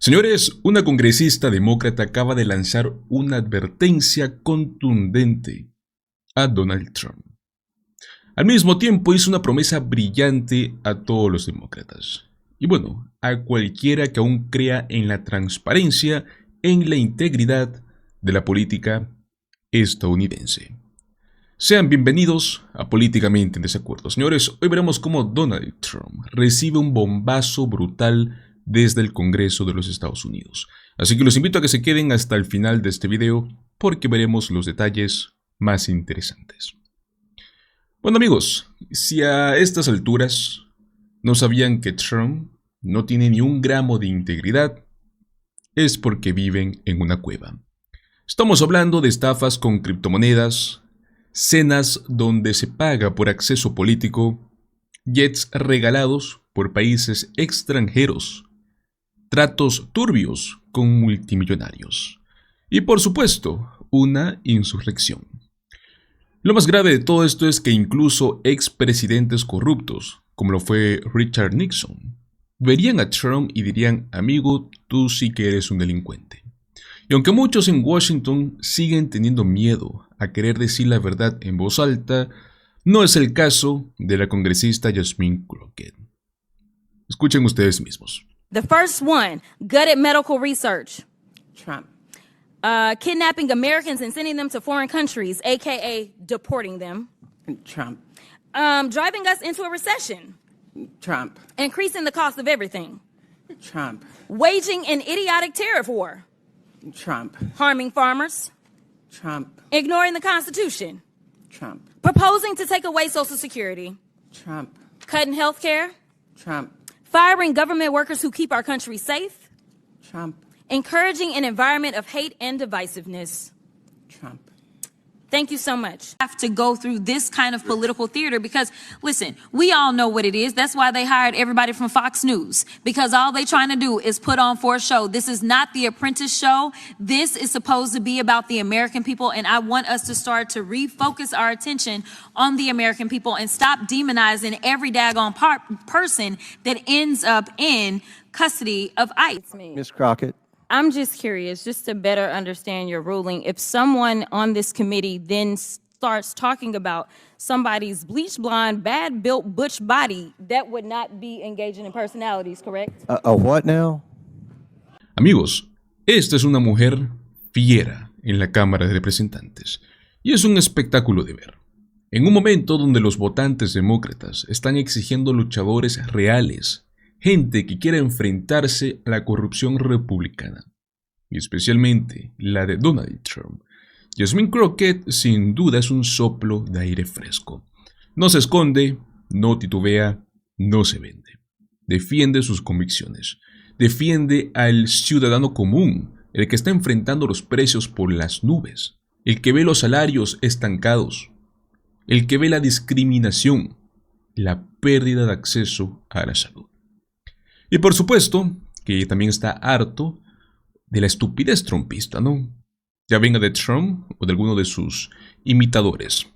Señores, una congresista demócrata acaba de lanzar una advertencia contundente a Donald Trump. Al mismo tiempo hizo una promesa brillante a todos los demócratas. Y bueno, a cualquiera que aún crea en la transparencia, en la integridad de la política estadounidense. Sean bienvenidos a Políticamente en Desacuerdo. Señores, hoy veremos cómo Donald Trump recibe un bombazo brutal desde el Congreso de los Estados Unidos. Así que los invito a que se queden hasta el final de este video porque veremos los detalles más interesantes. Bueno amigos, si a estas alturas no sabían que Trump no tiene ni un gramo de integridad, es porque viven en una cueva. Estamos hablando de estafas con criptomonedas, cenas donde se paga por acceso político, jets regalados por países extranjeros, tratos turbios con multimillonarios y por supuesto una insurrección. Lo más grave de todo esto es que incluso expresidentes corruptos, como lo fue Richard Nixon, verían a Trump y dirían: amigo, tú sí que eres un delincuente. Y aunque muchos en Washington siguen teniendo miedo a querer decir la verdad en voz alta, no es el caso de la congresista Jasmine Crockett. Escuchen ustedes mismos. The first one, gutted medical research. Trump. Kidnapping Americans and sending them to foreign countries, aka deporting them. Trump. Driving us into a recession. Trump. Increasing the cost of everything. Trump. Waging an idiotic tariff war. Trump. Harming farmers. Trump. Ignoring the Constitution. Trump. Proposing to take away Social Security. Trump. Cutting health care. Trump. Firing government workers who keep our country safe. Trump. Encouraging an environment of hate and divisiveness. Trump. Thank you so much. Have to go through this kind of political theater because, listen, we all know what it is. That's why they hired everybody from Fox News, because all they trying to do is put on for a show. This is not the Apprentice show. This is supposed to be about the American people, and I want us to start to refocus our attention on the American people and stop demonizing every daggone person that ends up in custody of ICE. Ms. Crockett. I'm just curious, just to better understand your ruling, if someone on this committee then starts talking about somebody's bleach blonde, bad-built butch body, that would not be engaging in personalities, correct? A what now? Amigos, esta es una mujer fiera en la Cámara de Representantes y es un espectáculo de ver. En un momento donde los votantes demócratas están exigiendo luchadores reales, gente que quiera enfrentarse a la corrupción republicana, y especialmente la de Donald Trump, Jasmine Crockett sin duda es un soplo de aire fresco. No se esconde, no titubea, no se vende. Defiende sus convicciones, defiende al ciudadano común, el que está enfrentando los precios por las nubes, el que ve los salarios estancados, el que ve la discriminación, la pérdida de acceso a la salud. Y por supuesto que también está harto de la estupidez trumpista, ¿no? Ya venga de Trump o de alguno de sus imitadores.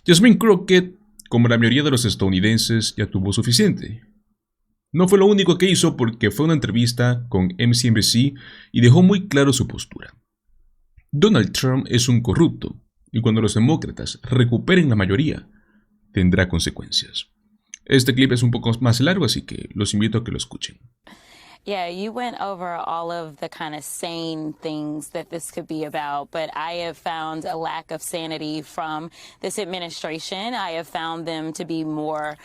Jasmine Crockett, como la mayoría de los estadounidenses, ya tuvo suficiente. No fue lo único que hizo porque fue a una entrevista con MSNBC y dejó muy claro su postura. Donald Trump es un corrupto y cuando los demócratas recuperen la mayoría, tendrá consecuencias. Este clip es un poco más largo, así que los invito a que lo escuchen. Yeah, you went over all of the kind of sane things that this could be about, but I have found a lack of sanity from this administration. I have found them to be more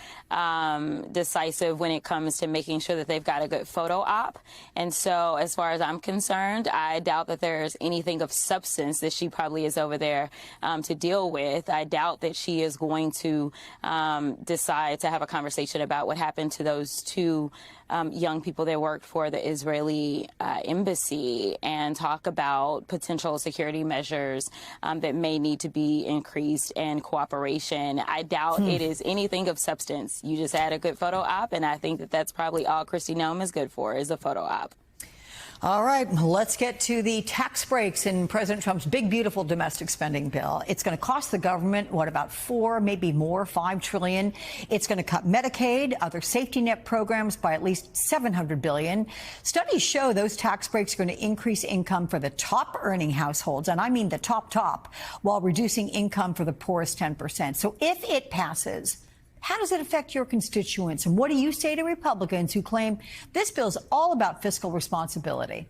decisive when it comes to making sure that they've got a good photo op. And so as far as I'm concerned, I doubt that there's anything of substance that she probably is over there to deal with. I doubt that she is going to decide to have a conversation about what happened to those two young people that worked for the Israeli embassy and talk about potential security measures that may need to be increased and cooperation. I doubt it is anything of substance. You just had a good photo op, and I think that that's probably all Kristi Noem is good for, is a photo op. All right, let's get to the tax breaks in President Trump's big, beautiful domestic spending bill. It's going to cost the government, what, about $4, maybe more, $5 trillion. It's going to cut Medicaid, other safety net programs by at least $700 billion. Studies show those tax breaks are going to increase income for the top earning households, and I mean the top, while reducing income for the poorest 10%. So if it passes, how does it affect your constituents? And what do you say to Republicans who claim this bill is all about fiscal responsibility?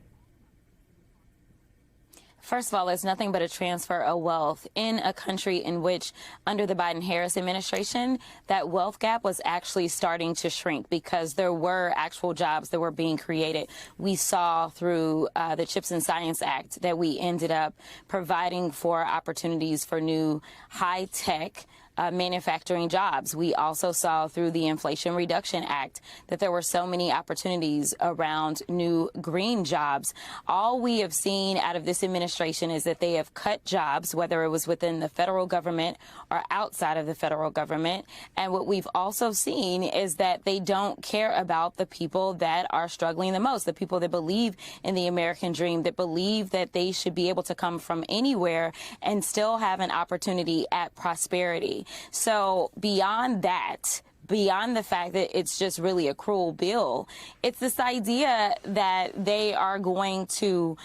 First of all, it's nothing but a transfer of wealth in a country in which, under the Biden-Harris administration, that wealth gap was actually starting to shrink because there were actual jobs that were being created. We saw through the CHIPS and Science Act that we ended up providing for opportunities for new high-tech manufacturing jobs. We also saw through the Inflation Reduction Act that there were so many opportunities around new green jobs. All we have seen out of this administration is that they have cut jobs, whether it was within the federal government or outside of the federal government. And what we've also seen is that they don't care about the people that are struggling the most, the people that believe in the American dream, that believe that they should be able to come from anywhere and still have an opportunity at prosperity. So beyond that, beyond the fact that it's just really a cruel bill, it's this idea that they are going to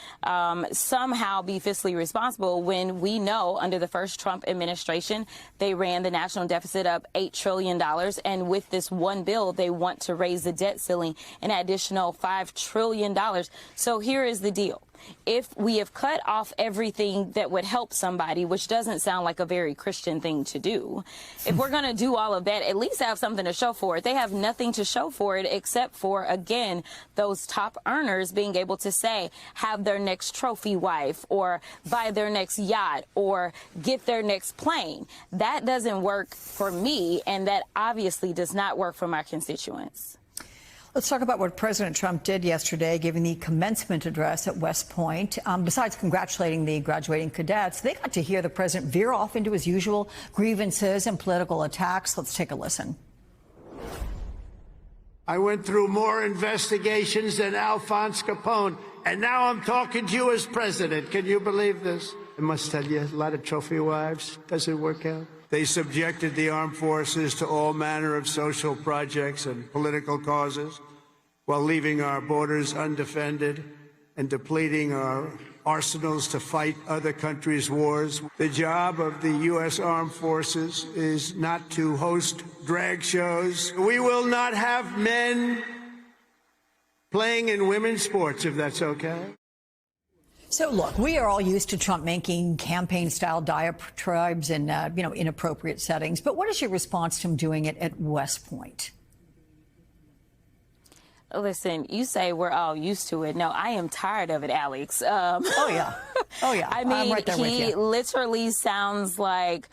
somehow be fiscally responsible when we know under the first Trump administration, they ran the national deficit up $8 trillion. And with this one bill, they want to raise the debt ceiling an additional $5 trillion. So here is the deal. If we have cut off everything that would help somebody, which doesn't sound like a very Christian thing to do, if we're going to do all of that, at least have something to show for it. They have nothing to show for it except for, again, those top earners being able to say, have their next trophy wife or buy their next yacht or get their next plane. That doesn't work for me, and that obviously does not work for my constituents. Let's talk about what President Trump did yesterday, giving the commencement address at West Point. Besides congratulating the graduating cadets, they got to hear the president veer off into his usual grievances and political attacks. Let's take a listen. I went through more investigations than Alphonse Capone, and now I'm talking to you as president. Can you believe this? I must tell you, a lot of trophy wives. Does it work out? They subjected the armed forces to all manner of social projects and political causes while leaving our borders undefended and depleting our arsenals to fight other countries' wars. The job of the U.S. Armed Forces is not to host drag shows. We will not have men playing in women's sports, if that's okay. So, look, we are all used to Trump making campaign-style diatribes in, inappropriate settings. But what is your response to him doing it at West Point? Listen, you say we're all used to it. No, I am tired of it, Alex. Oh, yeah. Oh, yeah. I mean, I'm right there with you. He literally sounds like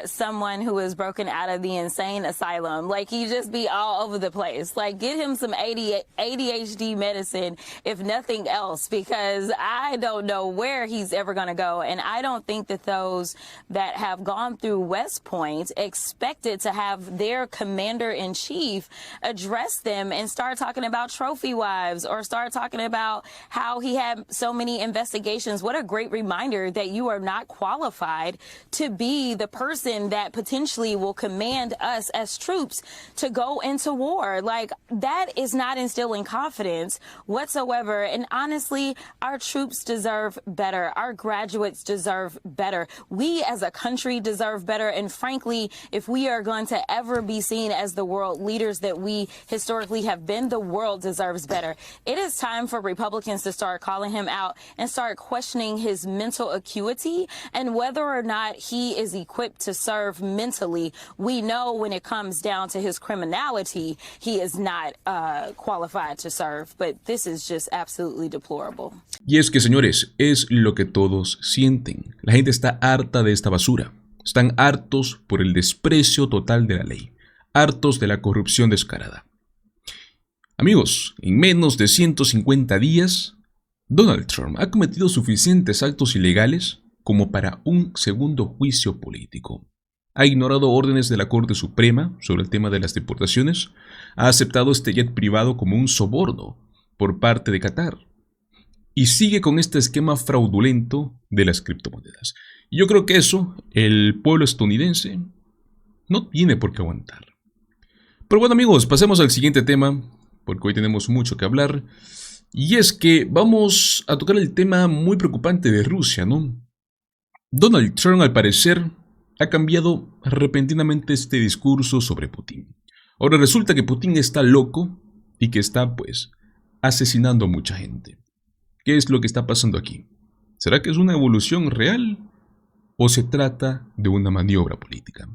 someone who is broken out of the insane asylum. Like, he just be all over the place. Like, get him some ADHD medicine, if nothing else, because I don't know where he's ever going to go. And I don't think that those that have gone through West Point expected to have their commander-in-chief address them and start talking about trophy wives or start talking about how he had so many investigations. What a great reminder that you are not qualified to be the person that potentially will command us as troops to go into war. Like, that is not instilling confidence whatsoever. And honestly, our troops deserve better. Our graduates deserve better. We as a country deserve better. And frankly, if we are going to ever be seen as the world leaders that we historically have been, the world deserves better. It is time for Republicans to start calling him out and start questioning his mental acuity and whether or not he is equipped to serve mentally. We know when it comes down to his criminality, he is not qualified to serve, but this is just absolutely deplorable. Y es que, señores, es lo que todos sienten. La gente está harta de esta basura. Están hartos por el desprecio total de la ley. Hartos de la corrupción descarada. Amigos, en menos de 150 días, Donald Trump ha cometido suficientes actos ilegales como para un segundo juicio político. Ha ignorado órdenes de la Corte Suprema sobre el tema de las deportaciones, ha aceptado este jet privado como un soborno por parte de Qatar y sigue con este esquema fraudulento de las criptomonedas. Y yo creo que eso el pueblo estadounidense no tiene por qué aguantar. Pero bueno, amigos, pasemos al siguiente tema, porque hoy tenemos mucho que hablar. Y es que vamos a tocar el tema muy preocupante de Rusia, ¿no? Donald Trump, al parecer, ha cambiado repentinamente este discurso sobre Putin. Ahora resulta que Putin está loco y que está, pues, asesinando a mucha gente. ¿Qué es lo que está pasando aquí? ¿Será que es una evolución real o se trata de una maniobra política?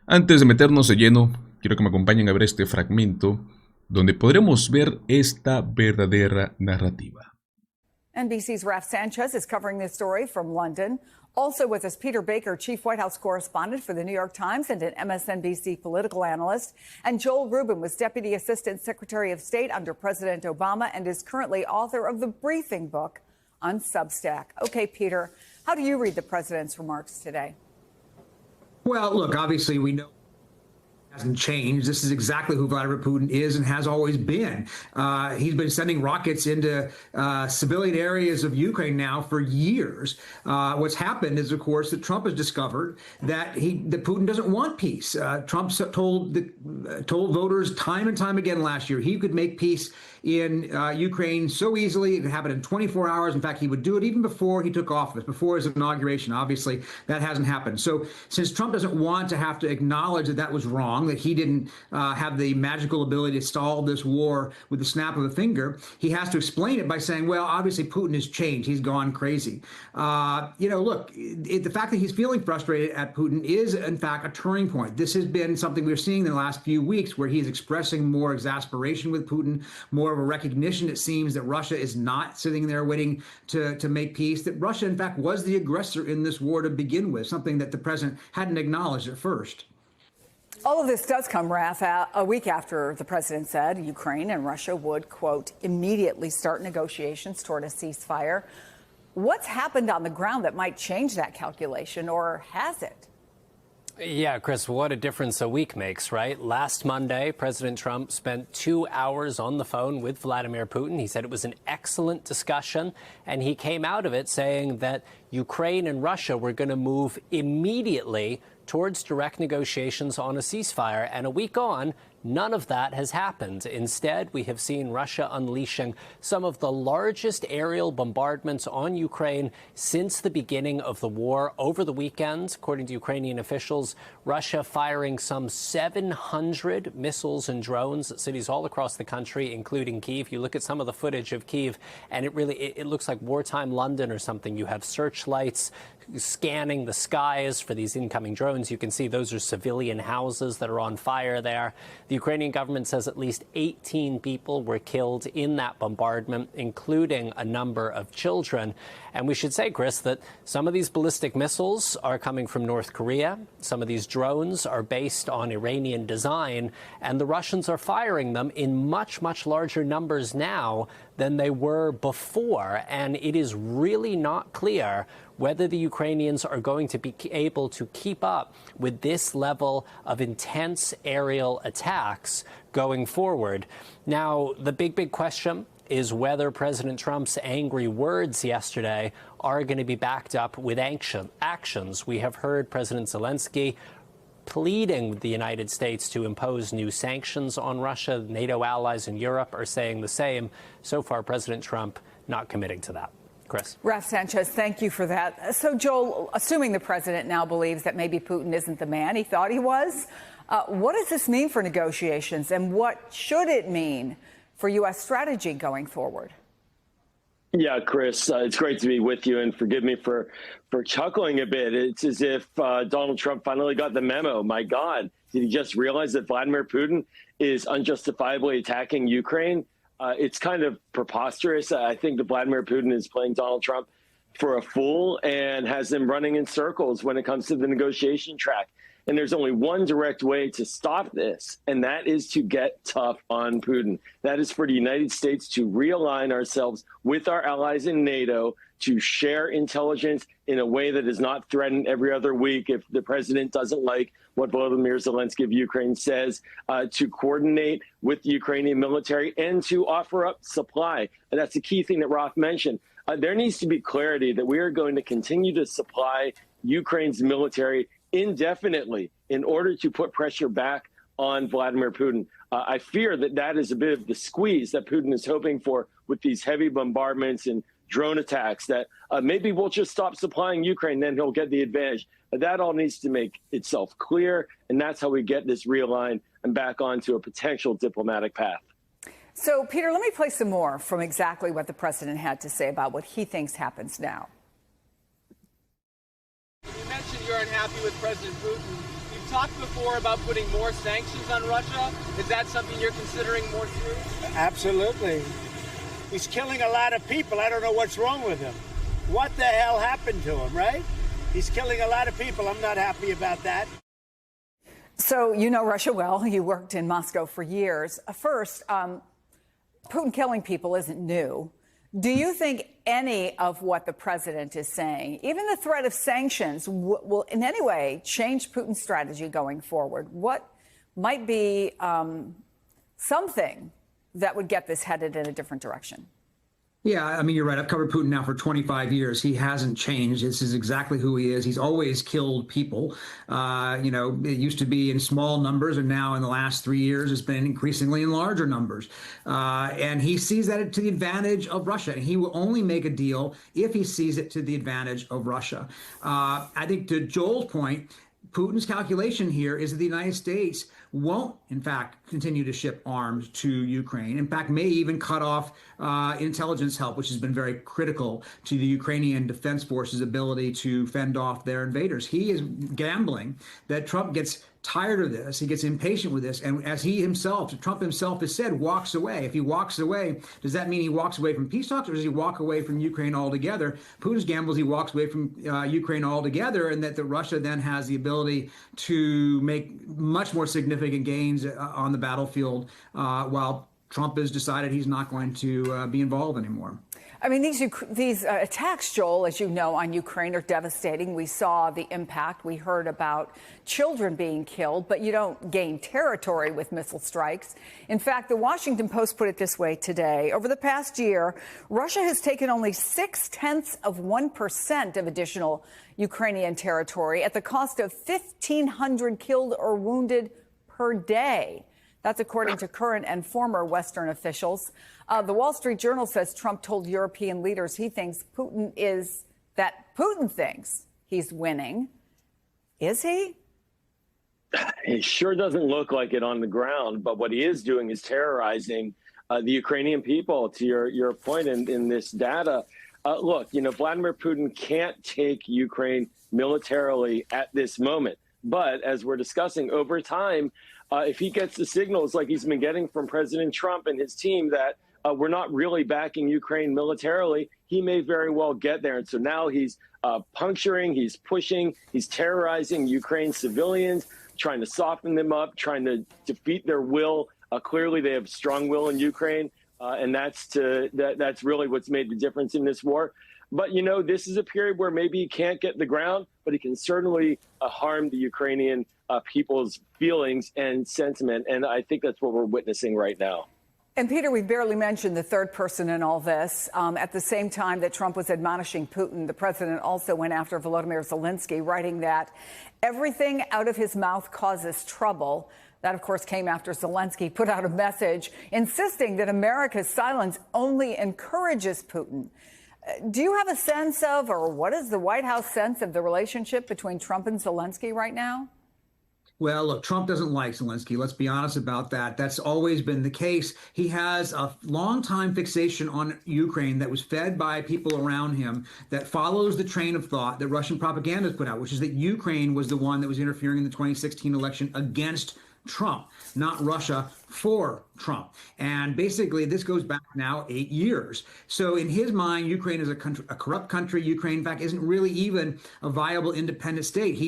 Antes de meternos de lleno, quiero que me acompañen a ver este fragmento donde podremos ver esta verdadera narrativa. NBC's Raf Sanchez is covering this story from London. Also with us, Peter Baker, chief White House correspondent for the New York Times and an MSNBC political analyst. And Joel Rubin was Deputy Assistant Secretary of State under President Obama and is currently author of the briefing book on Substack. Okay, Peter, how do you read the president's remarks today? Well, look, obviously we know hasn't changed. This is exactly who Vladimir Putin is and has always been. He's been sending rockets into civilian areas of Ukraine now for years. What's happened is, of course, that Trump has discovered that Putin doesn't want peace. Trump told voters time and time again last year he could make peace in Ukraine so easily. It could happen in 24 hours. In fact, he would do it even before he took office, before his inauguration. Obviously, that hasn't happened. So since Trump doesn't want to have to acknowledge that that was wrong, that he didn't have the magical ability to stall this war with the snap of a finger, he has to explain it by saying, well, obviously Putin has changed. He's gone crazy. Look, the fact that he's feeling frustrated at Putin is, in fact, a turning point. This has been something we're seeing in the last few weeks where he's expressing more exasperation with Putin, more of a recognition, it seems, that Russia is not sitting there waiting to make peace, that Russia, in fact, was the aggressor in this war to begin with, something that the president hadn't acknowledged at first. All of this does come, Raf, a week after the president said Ukraine and Russia would, quote, immediately start negotiations toward a ceasefire. What's happened on the ground that might change that calculation, or has it? Yeah, Chris, what a difference a week makes, right? Last Monday, President Trump spent 2 hours on the phone with Vladimir Putin. He said it was an excellent discussion, and he came out of it saying that Ukraine and Russia were going to move immediately towards direct negotiations on a ceasefire. And a week on, none of that has happened. Instead, we have seen Russia unleashing some of the largest aerial bombardments on Ukraine since the beginning of the war. Over the weekend, according to Ukrainian officials, Russia firing some 700 missiles and drones at cities all across the country, including Kyiv. You look at some of the footage of Kyiv, and it looks like wartime London or something. You have searchlights scanning the skies for these incoming drones. You can see those are civilian houses that are on fire there. The Ukrainian government says at least 18 people were killed in that bombardment, including a number of children. And we should say, Chris, that some of these ballistic missiles are coming from North Korea. Some of these drones are based on Iranian design, and the Russians are firing them in much, much larger numbers now than they were before. And it is really not clear whether the Ukrainians are going to be able to keep up with this level of intense aerial attacks going forward. Now, the big question is whether President Trump's angry words yesterday are going to be backed up with actions. We have heard President Zelenskyy pleading with the United States to impose new sanctions on Russia. NATO allies in Europe are saying the same. So far, President Trump not committing to that. Chris. Raf Sanchez, thank you for that. So, Joel, assuming the president now believes that maybe Putin isn't the man he thought he was, what does this mean for negotiations, and what should it mean for U.S. strategy going forward? Yeah, Chris, it's great to be with you, and forgive me for chuckling a bit. It's as if Donald Trump finally got the memo. My God, did he just realize that Vladimir Putin is unjustifiably attacking Ukraine? It's kind of preposterous. I think that Vladimir Putin is playing Donald Trump for a fool and has him running in circles when it comes to the negotiation track. And there's only one direct way to stop this, and that is to get tough on Putin. That is for the United States to realign ourselves with our allies in NATO, to share intelligence in a way that is not threatened every other week if the president doesn't like what Volodymyr Zelenskyy of Ukraine says, to coordinate with the Ukrainian military, and to offer up supply. And that's the key thing that Roth mentioned. There needs to be clarity that we are going to continue to supply Ukraine's military indefinitely in order to put pressure back on Vladimir Putin. I fear that that is a bit of the squeeze that Putin is hoping for with these heavy bombardments and drone attacks, that maybe we'll just stop supplying Ukraine, then he'll get the advantage. But that all needs to make itself clear, and that's how we get this realigned and back onto a potential diplomatic path. So, Peter, let me play some more from exactly what the president had to say about what he thinks happens now. You mentioned you're unhappy with President Putin. You've talked before about putting more sanctions on Russia. Is that something you're considering more seriously? Absolutely. He's killing a lot of people. I don't know what's wrong with him. What the hell happened to him, right? He's killing a lot of people. I'm not happy about that. So you know Russia well. You worked in Moscow for years. First, Putin killing people isn't new. Do you think any of what the president is saying, even the threat of sanctions, will in any way change Putin's strategy going forward? What might be something that would get this headed in a different direction? Yeah, I mean, you're right. I've covered Putin now for 25 years. He hasn't changed. This is exactly who he is. He's always killed people. It used to be in small numbers, and now in the last 3 years, it's been increasingly in larger numbers. And he sees that to the advantage of Russia. And he will only make a deal if he sees it to the advantage of Russia. I think to Joel's point, Putin's calculation here is that the United States won't, in fact, continue to ship arms to Ukraine. In fact, may even cut off intelligence help, which has been very critical to the Ukrainian Defense Force's ability to fend off their invaders. He is gambling that Trump gets tired of this. He gets impatient with this. And as Trump himself has said, walks away. If he walks away, does that mean he walks away from peace talks, or does he walk away from Ukraine altogether? Putin's gamble is he walks away from Ukraine altogether, and that Russia then has the ability to make much more significant gains on the battlefield while Trump has decided he's not going to be involved anymore. I mean, these attacks, Joel, as you know, on Ukraine are devastating. We saw the impact. We heard about children being killed, but you don't gain territory with missile strikes. In fact, the Washington Post put it this way today. Over the past year, Russia has taken only 0.6% of additional Ukrainian territory at the cost of 1,500 killed or wounded per day. That's according to current and former Western officials. The Wall Street Journal says Trump told European leaders he thinks Putin thinks he's winning. Is he? It sure doesn't look like it on the ground, but what he is doing is terrorizing the Ukrainian people, to your point in this data. Look, Vladimir Putin can't take Ukraine militarily at this moment. But as we're discussing, over time, if he gets the signals like he's been getting from President Trump and his team that we're not really backing Ukraine militarily, he may very well get there. And so now he's puncturing, he's pushing, he's terrorizing Ukraine civilians, trying to soften them up, trying to defeat their will. Clearly, they have strong will in Ukraine, and that's really what's made the difference in this war. But, this is a period where maybe he can't get the ground, but he can certainly harm the Ukrainian people's feelings and sentiment. And I think that's what we're witnessing right now. And Peter, we barely mentioned the third person in all this. At the same time that Trump was admonishing Putin, the president also went after Volodymyr Zelenskyy, writing that everything out of his mouth causes trouble. That, of course, came after Zelenskyy put out a message insisting that America's silence only encourages Putin. Do you have a sense of, or what is the White House sense of the relationship between Trump and Zelenskyy right now? Well, look, Trump doesn't like Zelenskyy. Let's be honest about that. That's always been the case. He has a long-time fixation on Ukraine that was fed by people around him that follows the train of thought that Russian propaganda has put out, which is that Ukraine was the one that was interfering in the 2016 election against Trump, not Russia for Trump. And basically, this goes back now 8 years. So in his mind, Ukraine is a corrupt country. Ukraine, in fact, isn't really even a viable independent state.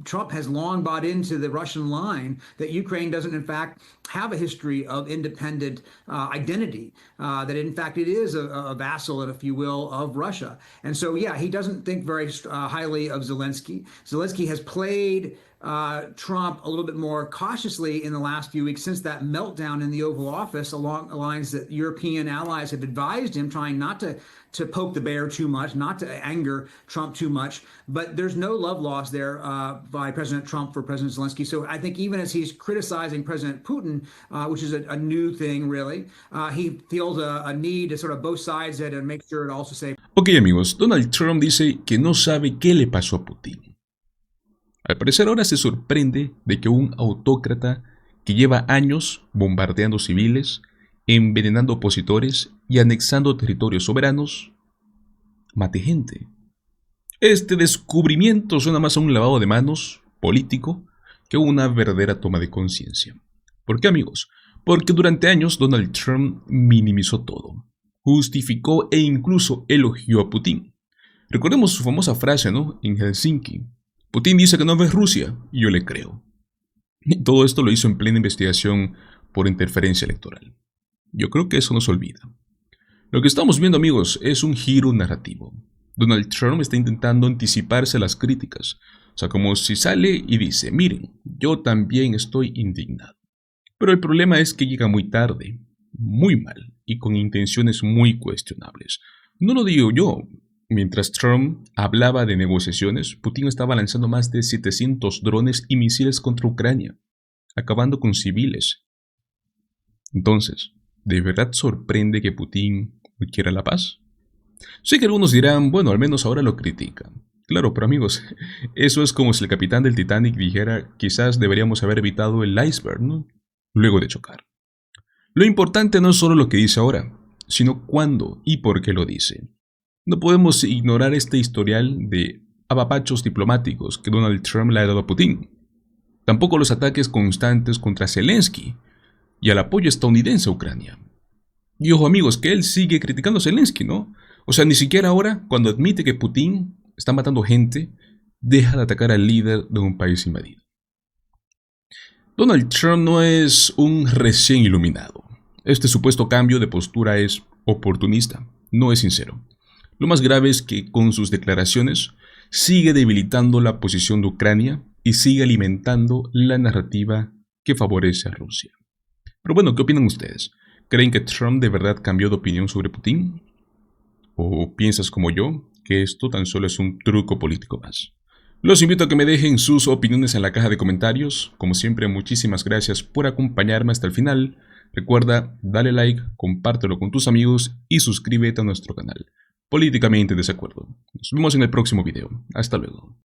Trump has long bought into the Russian line that Ukraine doesn't, in fact, have a history of independent identity, that in fact it is a vassal, if you will, of Russia. And so, yeah, he doesn't think very highly of Zelenskyy. Zelenskyy has played Trump a little bit more cautiously in the last few weeks since that meltdown in the Oval Office, along the lines that European allies have advised him, trying not to poke the bear too much, not to anger Trump too much. But there's no love lost there by President Trump for President Zelenskyy. So I think even as he's criticizing President Putin, which is a new thing, really, he feels a need to sort of both sides it and make sure to also say. Ok, amigos, Donald Trump dice que no sabe qué le pasó a Putin. Al parecer ahora se sorprende de que un autócrata que lleva años bombardeando civiles, envenenando opositores y anexando territorios soberanos, mate gente. Este descubrimiento suena más a un lavado de manos político que una verdadera toma de conciencia. ¿Por qué, amigos? Porque durante años Donald Trump minimizó todo, justificó e incluso elogió a Putin. Recordemos su famosa frase, ¿no? En Helsinki. Putin dice que no ves Rusia, y yo le creo. Y todo esto lo hizo en plena investigación por interferencia electoral. Yo creo que eso no se olvida. Lo que estamos viendo, amigos, es un giro narrativo. Donald Trump está intentando anticiparse a las críticas. O sea, como si sale y dice, miren, yo también estoy indignado. Pero el problema es que llega muy tarde, muy mal, y con intenciones muy cuestionables. No lo digo yo. Mientras Trump hablaba de negociaciones, Putin estaba lanzando más de 700 drones y misiles contra Ucrania, acabando con civiles. Entonces, ¿de verdad sorprende que Putin no quiera la paz? Sé que algunos dirán, bueno, al menos ahora lo critican. Claro, pero amigos, eso es como si el capitán del Titanic dijera, quizás deberíamos haber evitado el iceberg, ¿no? Luego de chocar. Lo importante no es solo lo que dice ahora, sino cuándo y por qué lo dice. No podemos ignorar este historial de apapachos diplomáticos que Donald Trump le ha dado a Putin. Tampoco los ataques constantes contra Zelenskyy y al apoyo estadounidense a Ucrania. Y ojo, amigos, que él sigue criticando a Zelenskyy, ¿no? O sea, ni siquiera ahora, cuando admite que Putin está matando gente, deja de atacar al líder de un país invadido. Donald Trump no es un recién iluminado. Este supuesto cambio de postura es oportunista, no es sincero. Lo más grave es que con sus declaraciones sigue debilitando la posición de Ucrania y sigue alimentando la narrativa que favorece a Rusia. Pero bueno, ¿qué opinan ustedes? ¿Creen que Trump de verdad cambió de opinión sobre Putin? ¿O piensas como yo que esto tan solo es un truco político más? Los invito a que me dejen sus opiniones en la caja de comentarios. Como siempre, muchísimas gracias por acompañarme hasta el final. Recuerda, dale like, compártelo con tus amigos y suscríbete a nuestro canal. Políticamente Desacuerdo. Nos vemos en el próximo video. Hasta luego.